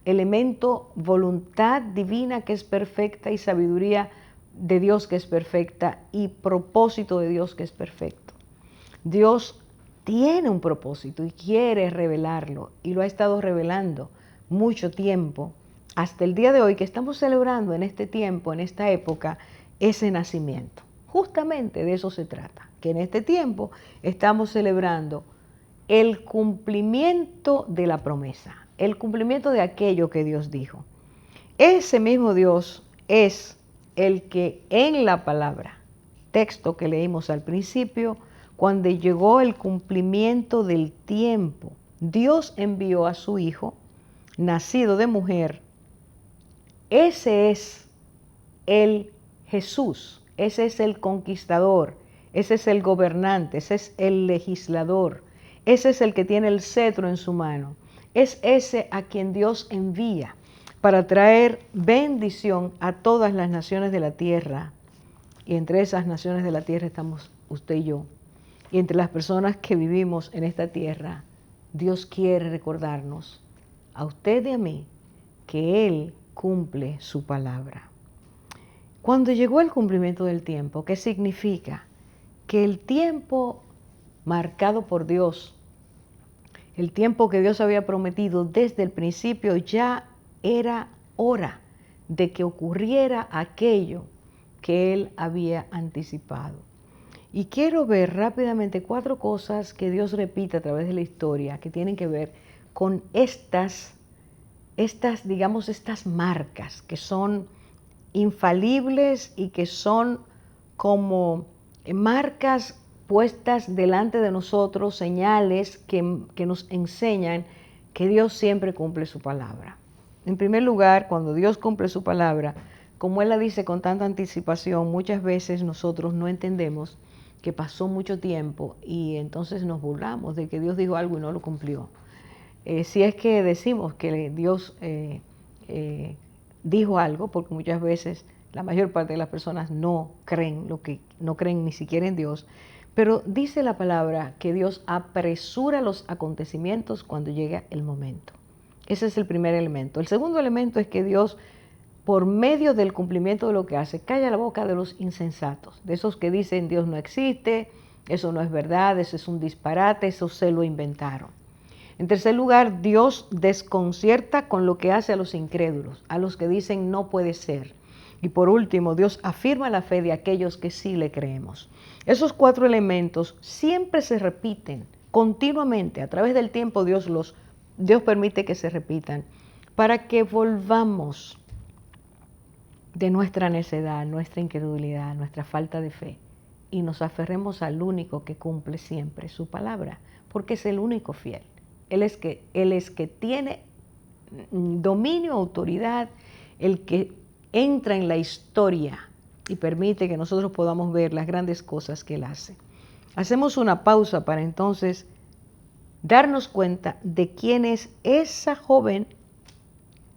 elemento voluntad divina que es perfecta y sabiduría de Dios que es perfecta y propósito de Dios que es perfecto. Dios tiene un propósito y quiere revelarlo y lo ha estado revelando mucho tiempo hasta el día de hoy que estamos celebrando en este tiempo, en esta época, ese nacimiento. Justamente de eso se trata, que en este tiempo estamos celebrando el cumplimiento de la promesa, el cumplimiento de aquello que Dios dijo. Ese mismo Dios es el que en la palabra, texto que leímos al principio, cuando llegó el cumplimiento del tiempo, Dios envió a su Hijo, nacido de mujer. Ese es el Jesús, ese es el conquistador, ese es el gobernante, ese es el legislador, ese es el que tiene el cetro en su mano. Es ese a quien Dios envía para traer bendición a todas las naciones de la tierra. Y entre esas naciones de la tierra estamos usted y yo. Y entre las personas que vivimos en esta tierra, Dios quiere recordarnos, a usted y a mí, que Él cumple su palabra. Cuando llegó el cumplimiento del tiempo, ¿qué significa? Que el tiempo marcado por Dios, el tiempo que Dios había prometido desde el principio, ya era hora de que ocurriera aquello que Él había anticipado. Y quiero ver rápidamente 4 cosas que Dios repite a través de la historia que tienen que ver con estas marcas que son infalibles y que son como marcas puestas delante de nosotros, señales que nos enseñan que Dios siempre cumple su palabra. En primer lugar, cuando Dios cumple su palabra, como Él la dice con tanta anticipación, muchas veces nosotros no entendemos que pasó mucho tiempo y entonces nos burlamos de que Dios dijo algo y no lo cumplió. Si es que decimos que Dios dijo algo, porque muchas veces la mayor parte de las personas no creen ni siquiera en Dios, pero dice la palabra que Dios apresura los acontecimientos cuando llega el momento. Ese es el primer elemento. El segundo elemento es que Dios, por medio del cumplimiento de lo que hace, calla la boca de los insensatos, de esos que dicen Dios no existe, eso no es verdad, eso es un disparate, eso se lo inventaron. En tercer lugar, Dios desconcierta con lo que hace a los incrédulos, a los que dicen no puede ser. Y por último, Dios afirma la fe de aquellos que sí le creemos. Esos 4 elementos siempre se repiten continuamente. A través del tiempo Dios permite que se repitan para que volvamos de nuestra necedad, nuestra incredulidad, nuestra falta de fe y nos aferremos al único que cumple siempre su palabra, porque es el único fiel. Él es que tiene dominio, autoridad, el que entra en la historia y permite que nosotros podamos ver las grandes cosas que Él hace. Hacemos una pausa para entonces darnos cuenta de quién es esa joven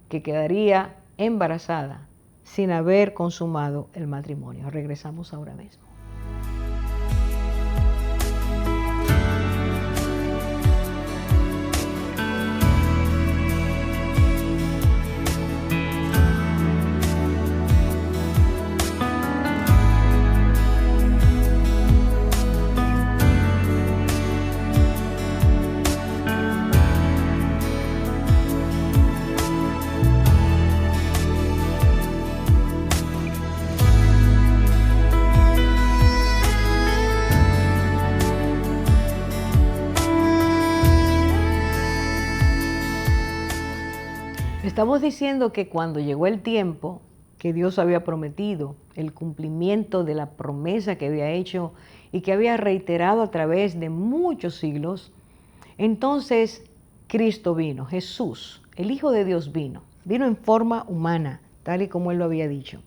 que quedaría embarazada sin haber consumado el matrimonio. Regresamos ahora mismo. Estamos diciendo que cuando llegó el tiempo que Dios había prometido, el cumplimiento de la promesa que había hecho y que había reiterado a través de muchos siglos, entonces Cristo vino, Jesús, el Hijo de Dios vino en forma humana, tal y como Él lo había dicho,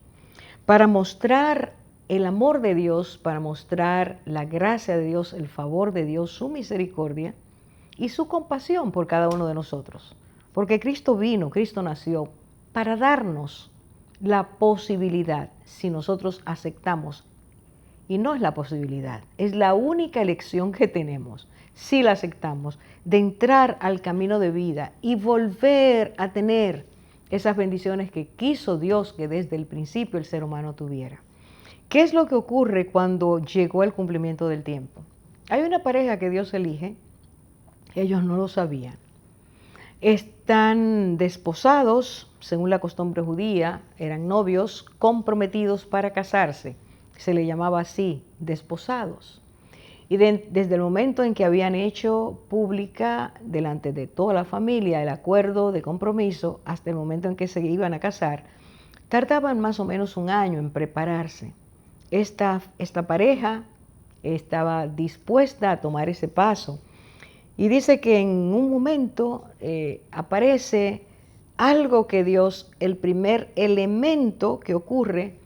para mostrar el amor de Dios, para mostrar la gracia de Dios, el favor de Dios, su misericordia y su compasión por cada uno de nosotros. Porque Cristo vino, Cristo nació para darnos la posibilidad, si nosotros aceptamos, y no es la posibilidad, es la única elección que tenemos, si la aceptamos, de entrar al camino de vida y volver a tener esas bendiciones que quiso Dios que desde el principio el ser humano tuviera. ¿Qué es lo que ocurre cuando llegó el cumplimiento del tiempo? Hay una pareja que Dios elige, ellos no lo sabían. Están desposados, según la costumbre judía, eran novios comprometidos para casarse. Se le llamaba así, desposados. Y desde el momento en que habían hecho pública delante de toda la familia el acuerdo de compromiso hasta el momento en que se iban a casar, tardaban más o menos un año en prepararse. Esta pareja estaba dispuesta a tomar ese paso. Y dice que en un momento aparece algo que Dios, el primer elemento que ocurre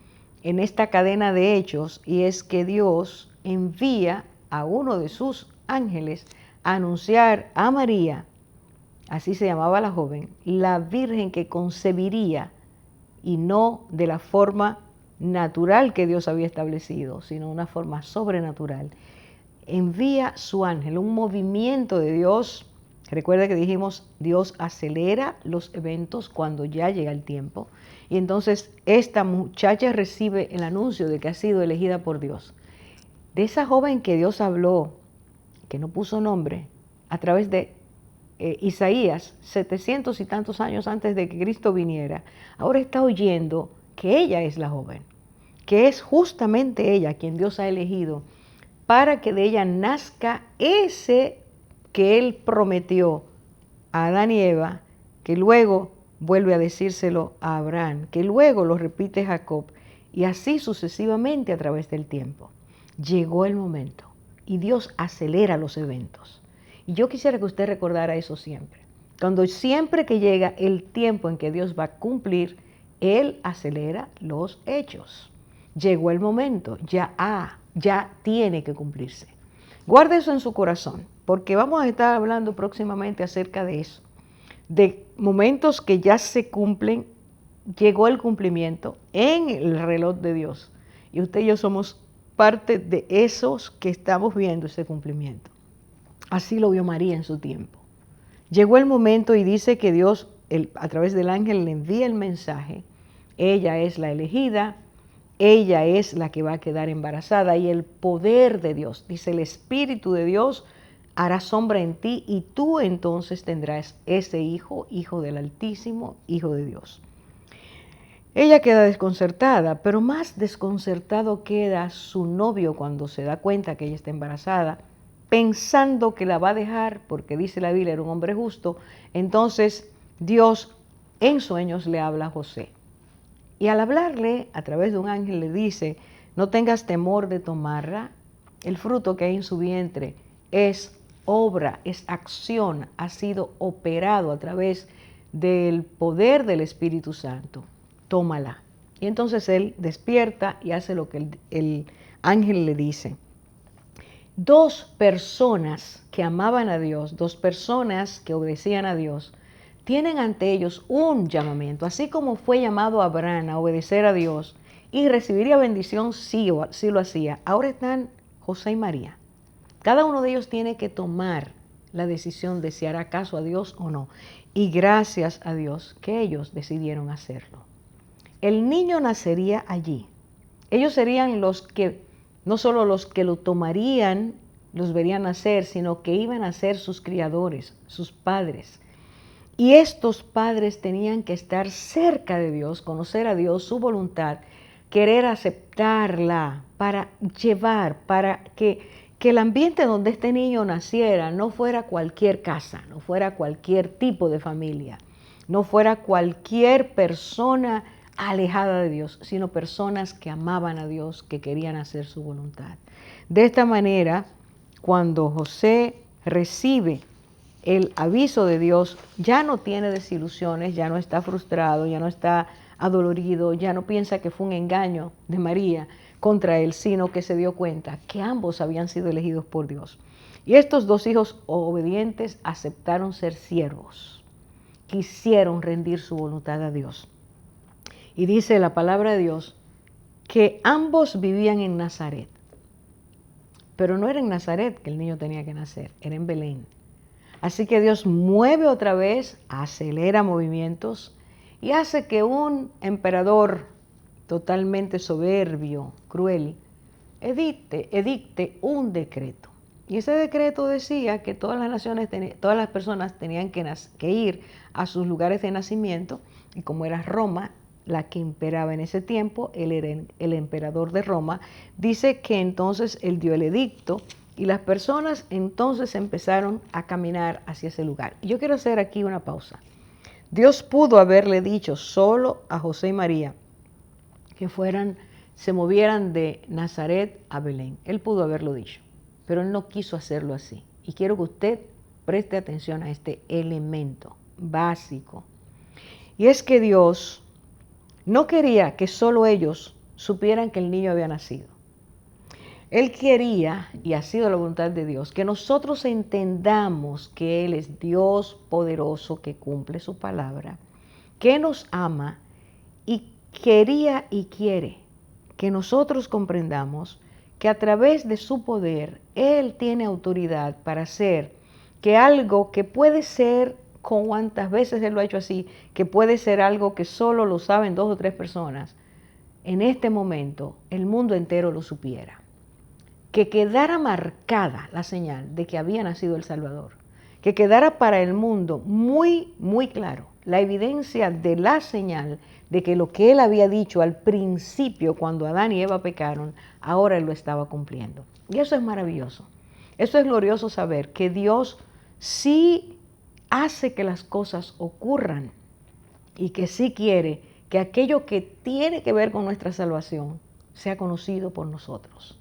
en esta cadena de hechos, y es que Dios envía a uno de sus ángeles a anunciar a María, así se llamaba la joven, la virgen que concebiría, y no de la forma natural que Dios había establecido, sino una forma sobrenatural. Envía su ángel, un movimiento de Dios. Recuerda que dijimos, Dios acelera los eventos cuando ya llega el tiempo. Y entonces esta muchacha recibe el anuncio de que ha sido elegida por Dios. De esa joven que Dios habló, que no puso nombre, a través de Isaías, 700 y tantos años antes de que Cristo viniera, ahora está oyendo que ella es la joven, que es justamente ella quien Dios ha elegido para que de ella nazca ese que Él prometió a Adán y Eva, que luego vuelve a decírselo a Abraham, que luego lo repite Jacob, y así sucesivamente a través del tiempo. Llegó el momento y Dios acelera los eventos. Y yo quisiera que usted recordara eso siempre. Siempre que llega el tiempo en que Dios va a cumplir, Él acelera los hechos. Llegó el momento, ya tiene que cumplirse. Guarde eso en su corazón, porque vamos a estar hablando próximamente acerca de eso, de momentos que ya se cumplen, llegó el cumplimiento en el reloj de Dios. Y usted y yo somos parte de esos que estamos viendo ese cumplimiento. Así lo vio María en su tiempo. Llegó el momento y dice que Dios, a través del ángel, le envía el mensaje. Ella es la elegida, ella es la que va a quedar embarazada, y el poder de Dios, dice, el Espíritu de Dios hará sombra en ti y tú entonces tendrás ese hijo, hijo del Altísimo, hijo de Dios. Ella queda desconcertada, pero más desconcertado queda su novio cuando se da cuenta que ella está embarazada, pensando que la va a dejar, porque dice la Biblia, era un hombre justo. Entonces Dios en sueños le habla a José. Y al hablarle a través de un ángel le dice, no tengas temor de tomarla, el fruto que hay en su vientre es obra, es acción, ha sido operado a través del poder del Espíritu Santo. Tómala. Y entonces él despierta y hace lo que el ángel le dice. Dos personas que amaban a Dios, dos personas que obedecían a Dios, tienen ante ellos un llamamiento, así como fue llamado Abraham a obedecer a Dios y recibiría bendición si lo hacía. Ahora están José y María. Cada uno de ellos tiene que tomar la decisión de si hará caso a Dios o no. Y gracias a Dios que ellos decidieron hacerlo. El niño nacería allí. Ellos serían los que, no solo los que lo tomarían, los verían nacer, sino que iban a ser sus criadores, sus padres. Y estos padres tenían que estar cerca de Dios, conocer a Dios, su voluntad, querer aceptarla para llevar, para que el ambiente donde este niño naciera no fuera cualquier casa, no fuera cualquier tipo de familia, no fuera cualquier persona alejada de Dios, sino personas que amaban a Dios, que querían hacer su voluntad. De esta manera, cuando José recibe el aviso de Dios, ya no tiene desilusiones, ya no está frustrado, ya no está adolorido, ya no piensa que fue un engaño de María contra él, sino que se dio cuenta que ambos habían sido elegidos por Dios. Y estos dos hijos obedientes aceptaron ser siervos, quisieron rendir su voluntad a Dios. Y dice la palabra de Dios que ambos vivían en Nazaret, pero no era en Nazaret que el niño tenía que nacer, era en Belén. Así que Dios mueve otra vez, acelera movimientos y hace que un emperador totalmente soberbio, cruel, edicte un decreto. Y ese decreto decía que todas las naciones, todas las personas tenían que ir a sus lugares de nacimiento, y como era Roma la que imperaba en ese tiempo, él era el emperador de Roma, dice que entonces él dio el edicto y las personas entonces empezaron a caminar hacia ese lugar. Yo quiero hacer aquí una pausa. Dios pudo haberle dicho solo a José y María que se movieran de Nazaret a Belén. Él pudo haberlo dicho, pero él no quiso hacerlo así. Y quiero que usted preste atención a este elemento básico. Y es que Dios no quería que solo ellos supieran que el niño había nacido. Él quería, y ha sido la voluntad de Dios, que nosotros entendamos que Él es Dios poderoso que cumple su palabra, que nos ama y quería y quiere que nosotros comprendamos que a través de su poder Él tiene autoridad para hacer que algo que puede ser, con cuantas veces Él lo ha hecho así, que puede ser algo que solo lo saben 2 o 3 personas, en este momento el mundo entero lo supiera. Que quedara marcada la señal de que había nacido el Salvador, que quedara para el mundo muy, muy claro la evidencia de la señal de que lo que Él había dicho al principio cuando Adán y Eva pecaron, ahora Él lo estaba cumpliendo. Y eso es maravilloso. Eso es glorioso saber que Dios sí hace que las cosas ocurran y que sí quiere que aquello que tiene que ver con nuestra salvación sea conocido por nosotros.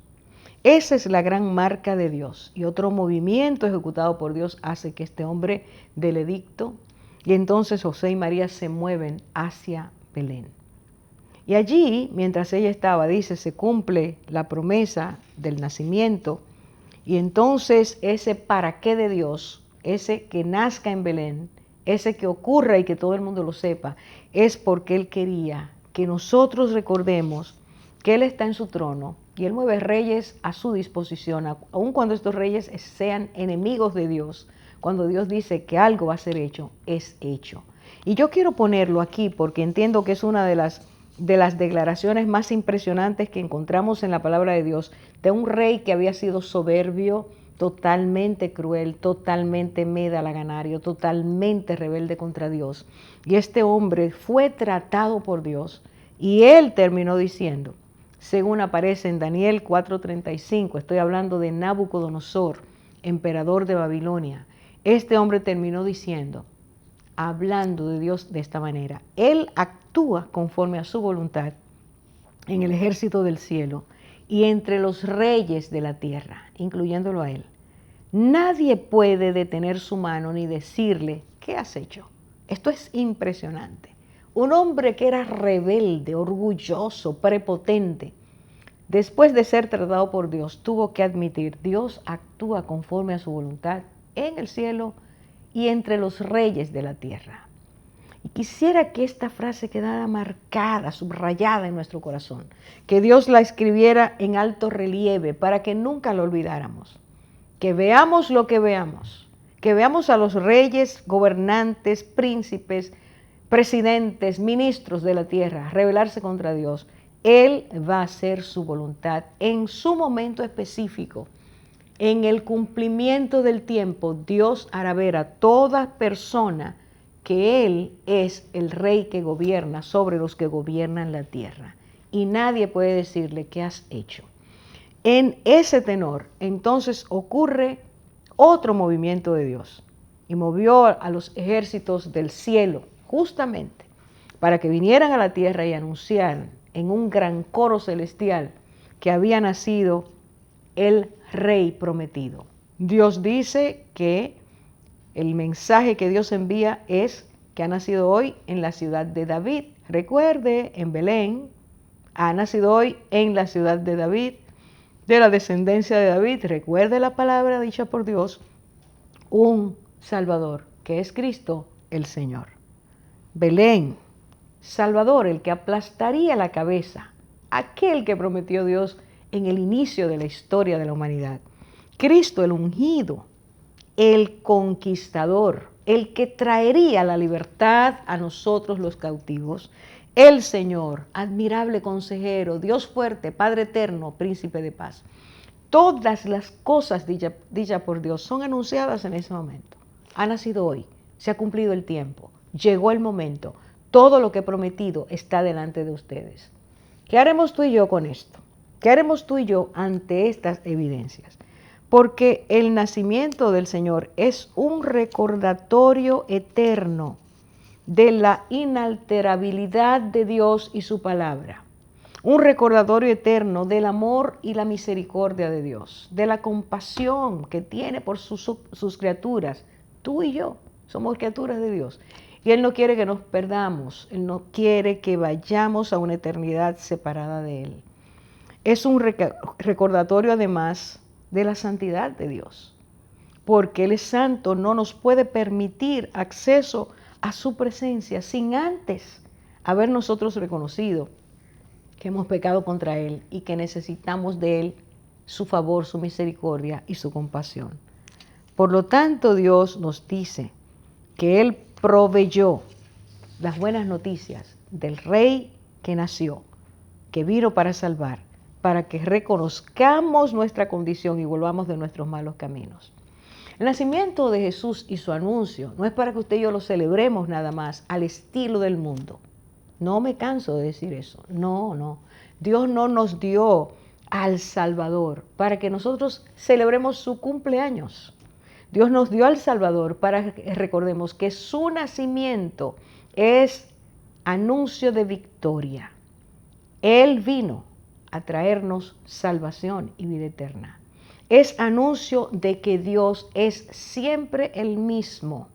Esa es la gran marca de Dios. Y otro movimiento ejecutado por Dios hace que este hombre del edicto, y entonces José y María se mueven hacia Belén. Y allí, mientras ella estaba, dice, se cumple la promesa del nacimiento, y entonces ese para qué de Dios, ese que nazca en Belén, ese que ocurra y que todo el mundo lo sepa, es porque Él quería que nosotros recordemos que Él está en su trono y Él mueve reyes a su disposición, aun cuando estos reyes sean enemigos de Dios. Cuando Dios dice que algo va a ser hecho, es hecho. Y yo quiero ponerlo aquí porque entiendo que es una de las declaraciones más impresionantes que encontramos en la palabra de Dios, de un rey que había sido soberbio, totalmente cruel, totalmente medalaganario, totalmente rebelde contra Dios. Y este hombre fue tratado por Dios y él terminó diciendo, según aparece en Daniel 4:35, estoy hablando de Nabucodonosor, emperador de Babilonia. Este hombre terminó diciendo, hablando de Dios de esta manera, Él actúa conforme a su voluntad en el ejército del cielo y entre los reyes de la tierra, incluyéndolo a Él. Nadie puede detener su mano ni decirle, ¿qué has hecho? Esto es impresionante. Un hombre que era rebelde, orgulloso, prepotente, después de ser tratado por Dios, tuvo que admitir, Dios actúa conforme a su voluntad en el cielo y entre los reyes de la tierra. Y quisiera que esta frase quedara marcada, subrayada en nuestro corazón, que Dios la escribiera en alto relieve para que nunca la olvidáramos, que veamos lo que veamos a los reyes, gobernantes, príncipes, presidentes, ministros de la tierra rebelarse contra Dios. Él va a hacer su voluntad en su momento específico. En el cumplimiento del tiempo, Dios hará ver a toda persona que Él es el rey que gobierna sobre los que gobiernan la tierra. Y nadie puede decirle qué has hecho. En ese tenor, entonces ocurre otro movimiento de Dios. Y movió a los ejércitos del cielo, justamente, para que vinieran a la tierra y anunciaran en un gran coro celestial que había nacido el Rey prometido. Dios dice que El mensaje que Dios envía es que ha nacido hoy en la ciudad de David. Recuerde, en Belén, ha nacido hoy en la ciudad de David, de la descendencia de David. Recuerde la palabra dicha por Dios, un Salvador, que es Cristo el Señor. Belén, Salvador, el que aplastaría la cabeza, aquel que prometió Dios en el inicio de la historia de la humanidad. Cristo el ungido, el conquistador, el que traería la libertad a nosotros los cautivos. El Señor, admirable consejero, Dios fuerte, Padre eterno, príncipe de paz. Todas las cosas dichas por Dios son anunciadas en ese momento. Ha nacido hoy, se ha cumplido el tiempo, llegó el momento. Todo lo que he prometido está delante de ustedes. ¿Qué haremos tú y yo con esto? ¿Qué haremos tú y yo ante estas evidencias? Porque el nacimiento del Señor es un recordatorio eterno de la inalterabilidad de Dios y su palabra. Un recordatorio eterno del amor y la misericordia de Dios, de la compasión que tiene por sus criaturas. Tú y yo somos criaturas de Dios. Y Él no quiere que nos perdamos, Él no quiere que vayamos a una eternidad separada de Él. Es un recordatorio además de la santidad de Dios, porque Él es santo, no nos puede permitir acceso a su presencia sin antes haber nosotros reconocido que hemos pecado contra Él y que necesitamos de Él su favor, su misericordia y su compasión. Por lo tanto, Dios nos dice que Él proveyó las buenas noticias del Rey que nació, que vino para salvar, para que reconozcamos nuestra condición y volvamos de nuestros malos caminos. El nacimiento de Jesús y su anuncio no es para que usted y yo lo celebremos nada más al estilo del mundo. No me canso de decir eso. No. Dios no nos dio al Salvador para que nosotros celebremos su cumpleaños. Dios nos dio al Salvador para que recordemos que su nacimiento es anuncio de victoria. Él vino a traernos salvación y vida eterna. Es anuncio de que Dios es siempre el mismo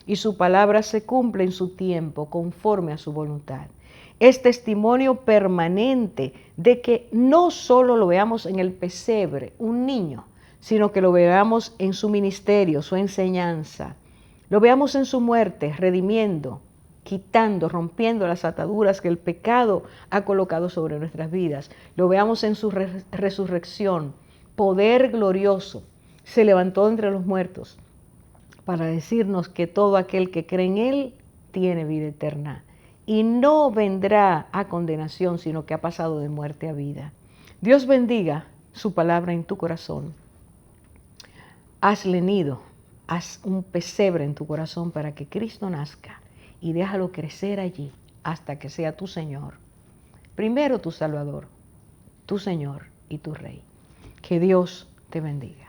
y su palabra se cumple en su tiempo conforme a su voluntad. Es testimonio permanente de que no solo lo veamos en el pesebre, un niño, sino que lo veamos en su ministerio, su enseñanza. Lo veamos en su muerte, redimiendo, quitando, rompiendo las ataduras que el pecado ha colocado sobre nuestras vidas. Lo veamos en su resurrección, poder glorioso. Se levantó entre los muertos para decirnos que todo aquel que cree en Él tiene vida eterna y no vendrá a condenación, sino que ha pasado de muerte a vida. Dios bendiga su palabra en tu corazón. Hazle nido, haz un pesebre en tu corazón para que Cristo nazca y déjalo crecer allí hasta que sea tu Señor. Primero tu Salvador, tu Señor y tu Rey. Que Dios te bendiga.